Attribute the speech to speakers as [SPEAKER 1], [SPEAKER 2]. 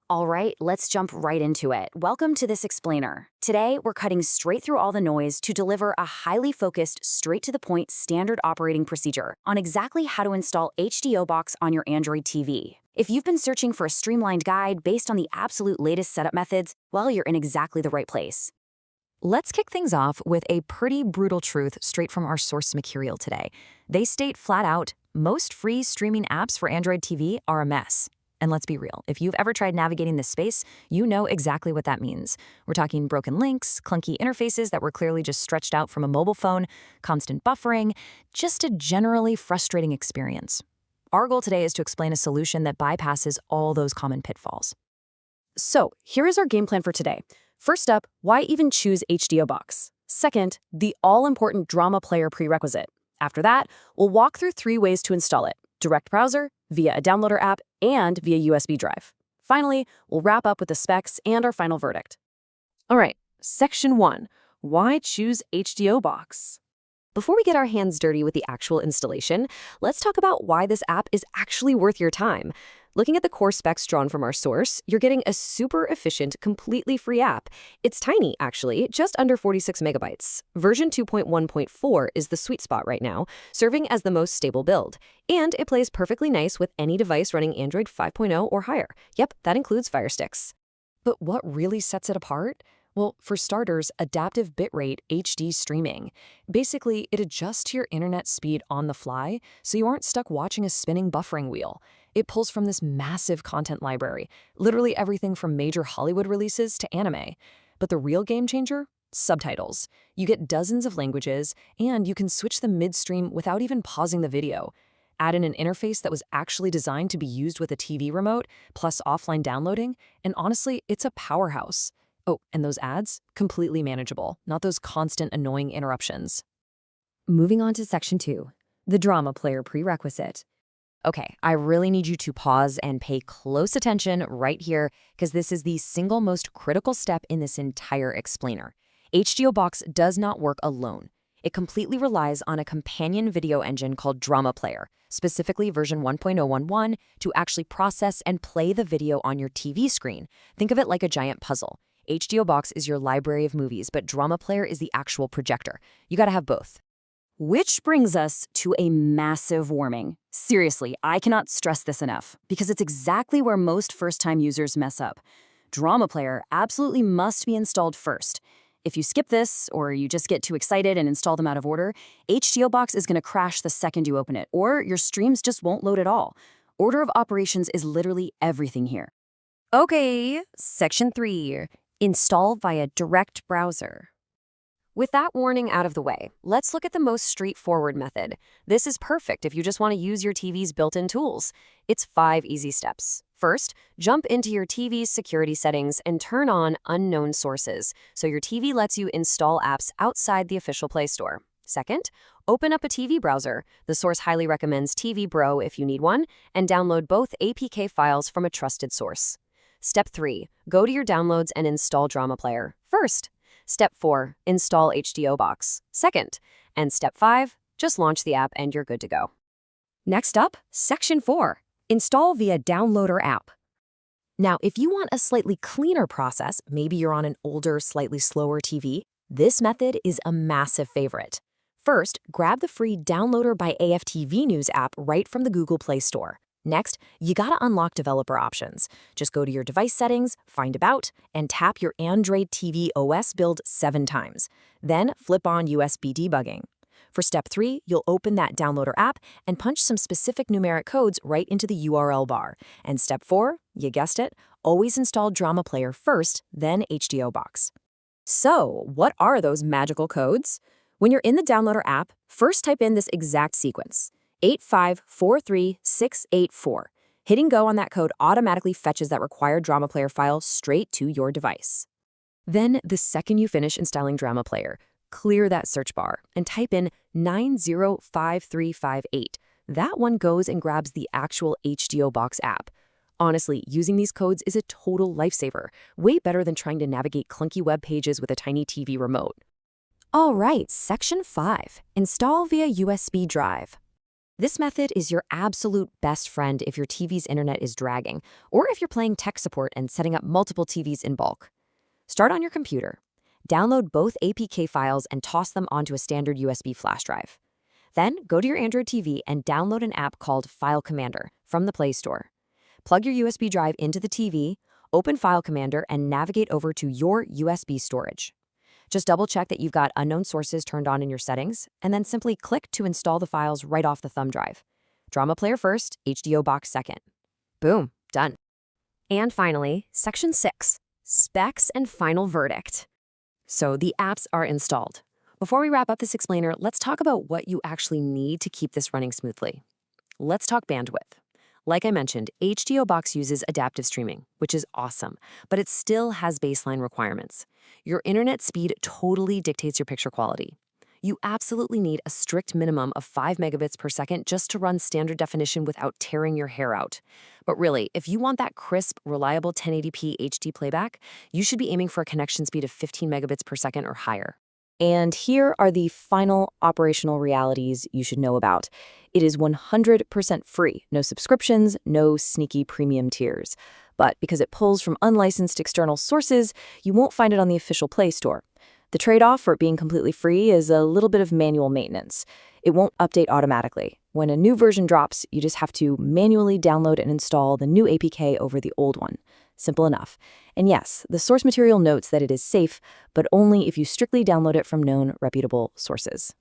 [SPEAKER 1] All right, let's jump right into it. Welcome to this explainer. Today, we're cutting straight through all the noise to deliver a highly focused, straight to the point standard operating procedure on exactly how to install HDO Box on your Android TV. If you've been searching for a streamlined guide based on the absolute latest setup methods, well, you're in exactly the right place.
[SPEAKER 2] Let's kick things off with a pretty brutal truth straight from our source material today. They state flat out, most free streaming apps for Android TV are a mess. And let's be real, if you've ever tried navigating this space, you know exactly what that means. We're talking broken links, clunky interfaces that were clearly just stretched out from a mobile phone, constant buffering, just a generally frustrating experience. Our goal today is to explain a solution that bypasses all those common pitfalls.
[SPEAKER 1] So, here is our game plan for today. First up, why even choose HDO Box? Second, the all-important drama player prerequisite. After that, we'll walk through 3 ways to install it: direct browser, via a downloader app, and via USB drive. Finally, we'll wrap up with the specs and our final verdict.
[SPEAKER 3] All right, Section 1. Why choose HDO Box? Before we get our hands dirty with the actual installation, let's talk about why this app is actually worth your time. Looking at the core specs drawn from our source, you're getting a super efficient, completely free app. It's tiny, actually, just under 46 megabytes. Version 2.1.4 is the sweet spot right now, serving as the most stable build. And it plays perfectly nice with any device running Android 5.0 or higher. Yep, that includes Fire Sticks.
[SPEAKER 2] But what really sets it apart? Well, for starters, adaptive bitrate HD streaming. Basically, it adjusts to your internet speed on the fly, so you aren't stuck watching a spinning buffering wheel. It pulls from this massive content library, literally everything from major Hollywood releases to anime. But the real game changer? Subtitles. You get dozens of languages, and you can switch them midstream without even pausing the video. Add in an interface that was actually designed to be used with a TV remote, plus offline downloading, and honestly, it's a powerhouse. Oh, and those ads? Completely manageable, not those constant annoying interruptions.
[SPEAKER 1] Moving on to Section 2, the drama player prerequisite.
[SPEAKER 2] Okay, I really need you to pause and pay close attention right here because this is the single most critical step in this entire explainer. HDO Box does not work alone. It completely relies on a companion video engine called Drama Player, specifically version 1.011, to actually process and play the video on your TV screen. Think of it like a giant puzzle. HDO Box is your library of movies, but Drama Player is the actual projector. You gotta have both.
[SPEAKER 1] Which brings us to a massive warning. Seriously, I cannot stress this enough, because it's exactly where most first-time users mess up. Drama Player absolutely must be installed first. If you skip this, or you just get too excited and install them out of order, HDO Box is going to crash the second you open it, or your streams just won't load at all. Order of operations is literally everything here.
[SPEAKER 3] Okay, Section 3. Install via direct browser. With that warning out of the way, let's look at the most straightforward method. This is perfect if you just want to use your TV's built-in tools. It's 5 easy steps. First, jump into your TV's security settings and turn on unknown sources, so your TV lets you install apps outside the official Play Store. Second, open up a TV browser. The source highly recommends TV Bro if you need one, and download both APK files from a trusted source. Step 3, go to your downloads and install Drama Player first. Step 4, install HDO Box second. And Step 5, just launch the app and you're good to go.
[SPEAKER 1] Next up, Section 4, install via downloader app.
[SPEAKER 2] Now, if you want a slightly cleaner process, maybe you're on an older, slightly slower TV, this method is a massive favorite. First, grab the free Downloader by AFTV News app right from the Google Play Store. Next, you gotta unlock developer options. Just go to your device settings, find About, and tap your Android TV OS build 7 times. Then flip on USB debugging. For Step 3, you'll open that downloader app and punch some specific numeric codes right into the URL bar. And Step 4, you guessed it, always install Drama Player first, then HDO Box. So, what are those magical codes? When you're in the downloader app, first type in this exact sequence: 8543684. Hitting go on that code automatically fetches that required Drama Player file straight to your device. Then, the second you finish installing Drama Player, clear that search bar and type in 905358. That one goes and grabs the actual HDO Box app. Honestly, using these codes is a total lifesaver, way better than trying to navigate clunky web pages with a tiny TV remote. All right, Section 5, install via USB drive. This method is your absolute best friend if your TV's internet is dragging, or if you're playing tech support and setting up multiple TVs in bulk. Start on your computer. Download both APK files and toss them onto a standard USB flash drive. Then go to your Android TV and download an app called File Commander from the Play Store. Plug your USB drive into the TV, open File Commander, and navigate over to your USB storage. Just double-check that you've got unknown sources turned on in your settings, and then simply click to install the files right off the thumb drive. Drama Player first, HDO Box second. Boom, done.
[SPEAKER 3] And finally, Section 6, Specs and Final Verdict.
[SPEAKER 1] So the apps are installed. Before we wrap up this explainer, let's talk about what you actually need to keep this running smoothly. Let's talk bandwidth. Like I mentioned, HDO Box uses adaptive streaming, which is awesome, but it still has baseline requirements. Your internet speed totally dictates your picture quality. You absolutely need a strict minimum of 5 megabits per second just to run standard definition without tearing your hair out. But really, if you want that crisp, reliable 1080p HD playback, you should be aiming for a connection speed of 15 megabits per second or higher.
[SPEAKER 2] And here are the final operational realities you should know about. It is 100% free, no subscriptions, no sneaky premium tiers. But because it pulls from unlicensed external sources, you won't find it on the official Play Store. The trade-off for it being completely free is a little bit of manual maintenance. It won't update automatically. When a new version drops, you just have to manually download and install the new APK over the old one. Simple enough. And yes, the source material notes that it is safe, but only if you strictly download it from known, reputable sources.